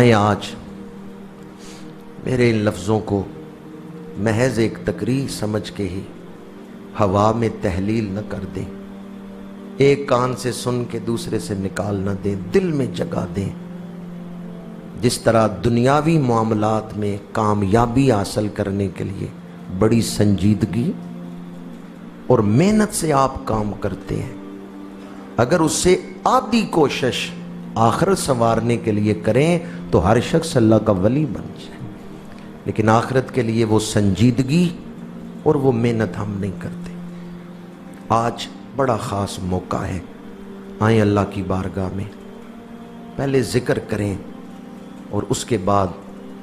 آئیں آج میرے ان لفظوں کو محض ایک تقریر سمجھ کے ہی ہوا میں تحلیل نہ کر دیں، ایک کان سے سن کے دوسرے سے نکال نہ دیں، دل میں جگہ دیں۔ جس طرح دنیاوی معاملات میں کامیابی حاصل کرنے کے لیے بڑی سنجیدگی اور محنت سے آپ کام کرتے ہیں، اگر اس سے آدھی کوشش آخرت سنوارنے کے لیے کریں تو ہر شخص اللہ کا ولی بن جائے، لیکن آخرت کے لیے وہ سنجیدگی اور وہ محنت ہم نہیں کرتے۔ آج بڑا خاص موقع ہے، آئیں اللہ کی بارگاہ میں پہلے ذکر کریں اور اس کے بعد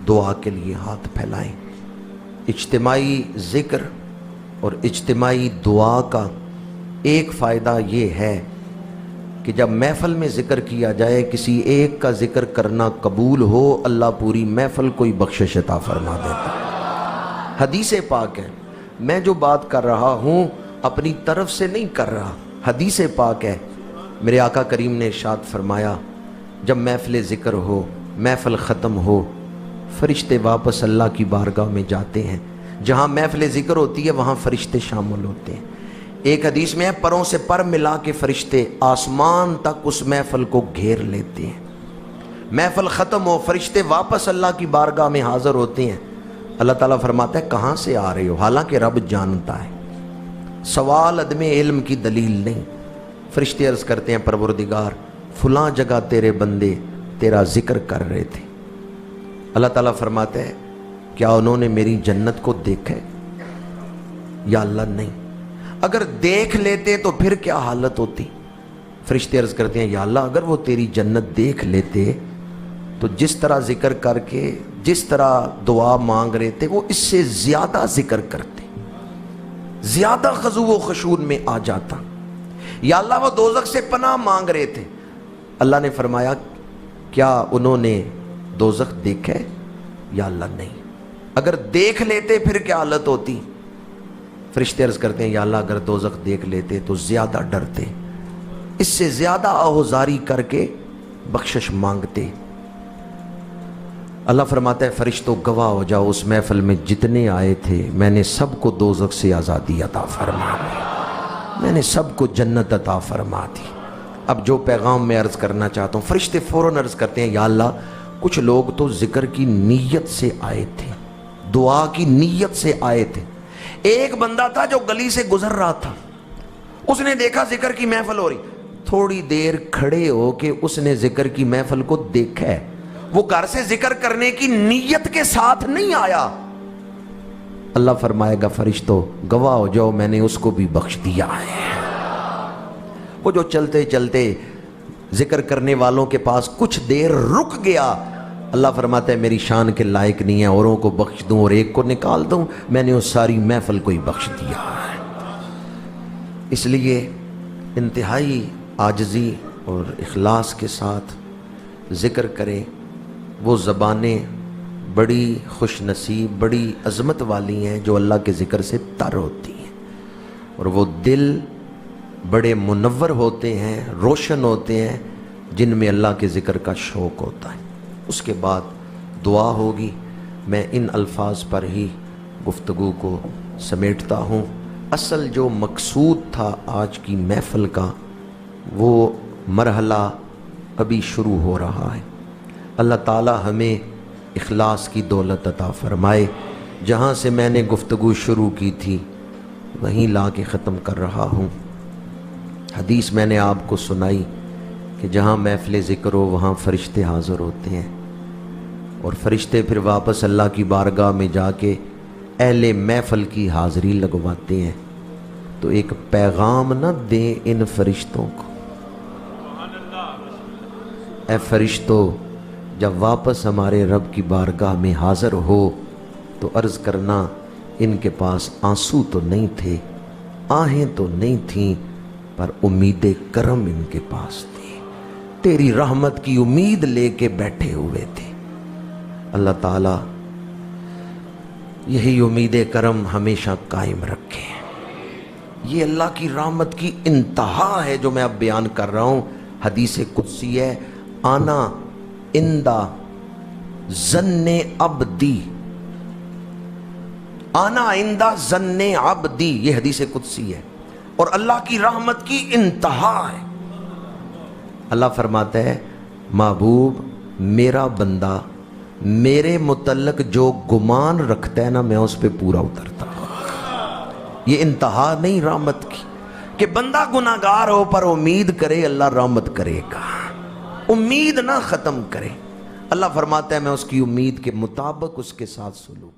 دعا کے لیے ہاتھ پھیلائیں۔ اجتماعی ذکر اور اجتماعی دعا کا ایک فائدہ یہ ہے کہ جب محفل میں ذکر کیا جائے، کسی ایک کا ذکر کرنا قبول ہو، اللہ پوری محفل کو ہی بخشش عطا فرما دیتا۔ حدیث پاک ہے، میں جو بات کر رہا ہوں اپنی طرف سے نہیں کر رہا، حدیث پاک ہے۔ میرے آقا کریم نے ارشاد فرمایا، جب محفل ذکر ہو، محفل ختم ہو، فرشتے واپس اللہ کی بارگاہ میں جاتے ہیں۔ جہاں محفل ذکر ہوتی ہے وہاں فرشتے شامل ہوتے ہیں۔ ایک حدیث میں ہے، پروں سے پر ملا کے فرشتے آسمان تک اس محفل کو گھیر لیتے ہیں۔ محفل ختم ہو، فرشتے واپس اللہ کی بارگاہ میں حاضر ہوتے ہیں۔ اللہ تعالیٰ فرماتا ہے کہاں سے آ رہے ہو؟ حالانکہ رب جانتا ہے، سوال عدم علم کی دلیل نہیں۔ فرشتے عرض کرتے ہیں، پروردگار فلاں جگہ تیرے بندے تیرا ذکر کر رہے تھے۔ اللہ تعالیٰ فرماتا ہے کیا انہوں نے میری جنت کو دیکھا ہے؟ یا اللہ نہیں۔ اگر دیکھ لیتے تو پھر کیا حالت ہوتی؟ فرشتے عرض کرتے ہیں یا اللہ اگر وہ تیری جنت دیکھ لیتے تو جس طرح ذکر کر کے جس طرح دعا مانگ رہے تھے وہ اس سے زیادہ ذکر کرتے، زیادہ خضوع و خشوع میں آ جاتا۔ یا اللہ وہ دوزخ سے پناہ مانگ رہے تھے، اللہ نے فرمایا کیا انہوں نے دوزخ دیکھا ہے؟ یا اللہ نہیں۔ اگر دیکھ لیتے پھر کیا حالت ہوتی؟ فرشتے عرض کرتے ہیں یا اللہ اگر دوزخ دیکھ لیتے تو زیادہ ڈرتے، اس سے زیادہ آہوزاری کر کے بخشش مانگتے۔ اللہ فرماتا ہے فرشتوں گواہ ہو جاؤ، اس محفل میں جتنے آئے تھے میں نے سب کو دوزخ سے آزادی عطا فرما دی، میں نے سب کو جنت عطا فرما دی۔ اب جو پیغام میں عرض کرنا چاہتا ہوں، فرشتے فوراً عرض کرتے ہیں یا اللہ کچھ لوگ تو ذکر کی نیت سے آئے تھے، دعا کی نیت سے آئے تھے۔ ایک بندہ تھا جو گلی سے گزر رہا تھا، اس نے دیکھا ذکر کی محفل ہو رہی، تھوڑی دیر کھڑے ہو کے اس نے ذکر کی محفل کو دیکھا ہے، وہ گھر سے ذکر کرنے کی نیت کے ساتھ نہیں آیا۔ اللہ فرمائے گا فرشتوں گواہ ہو جاؤ میں نے اس کو بھی بخش دیا ہے۔ وہ جو چلتے چلتے ذکر کرنے والوں کے پاس کچھ دیر رک گیا، اللہ فرماتا ہے میری شان کے لائق نہیں ہے اوروں کو بخش دوں اور ایک کو نکال دوں، میں نے اس ساری محفل کو ہی بخش دیا ہے۔ اس لیے انتہائی عاجزی اور اخلاص کے ساتھ ذکر کریں۔ وہ زبانیں بڑی خوش نصیب، بڑی عظمت والی ہیں جو اللہ کے ذکر سے تر ہوتی ہیں، اور وہ دل بڑے منور ہوتے ہیں، روشن ہوتے ہیں جن میں اللہ کے ذکر کا شوق ہوتا ہے۔ اس کے بعد دعا ہوگی۔ میں ان الفاظ پر ہی گفتگو کو سمیٹتا ہوں۔ اصل جو مقصود تھا آج کی محفل کا وہ مرحلہ ابھی شروع ہو رہا ہے۔ اللہ تعالی ہمیں اخلاص کی دولت عطا فرمائے۔ جہاں سے میں نے گفتگو شروع کی تھی وہیں لا کے ختم کر رہا ہوں۔ حدیث میں نے آپ کو سنائی کہ جہاں محفل ذکر ہو وہاں فرشتے حاضر ہوتے ہیں، اور فرشتے پھر واپس اللہ کی بارگاہ میں جا کے اہل محفل کی حاضری لگواتے ہیں۔ تو ایک پیغام نہ دیں ان فرشتوں کو، اے فرشتوں جب واپس ہمارے رب کی بارگاہ میں حاضر ہو تو عرض کرنا ان کے پاس آنسو تو نہیں تھے، آہیں تو نہیں تھیں، پر امید کرم ان کے پاس تھی، تیری رحمت کی امید لے کے بیٹھے ہوئے تھے۔ اللہ تعالیٰ یہی امید کرم ہمیشہ قائم رکھے۔ یہ اللہ کی رحمت کی انتہا ہے جو میں اب بیان کر رہا ہوں۔ حدیث قدسی ہے، آنا اندہ ظن عبدی، آنا عندہ ظن عبدی، یہ حدیث قدسی ہے، اور اللہ کی رحمت کی انتہا ہے۔ اللہ فرماتا ہے محبوب میرا بندہ میرے متعلق جو گمان رکھتا ہے نا میں اس پہ پورا اترتا ہوں۔ یہ انتہا نہیں رحمت کی کہ بندہ گناہگار ہو پر امید کرے اللہ رحمت کرے گا، امید نہ ختم کرے۔ اللہ فرماتا ہے میں اس کی امید کے مطابق اس کے ساتھ سلوک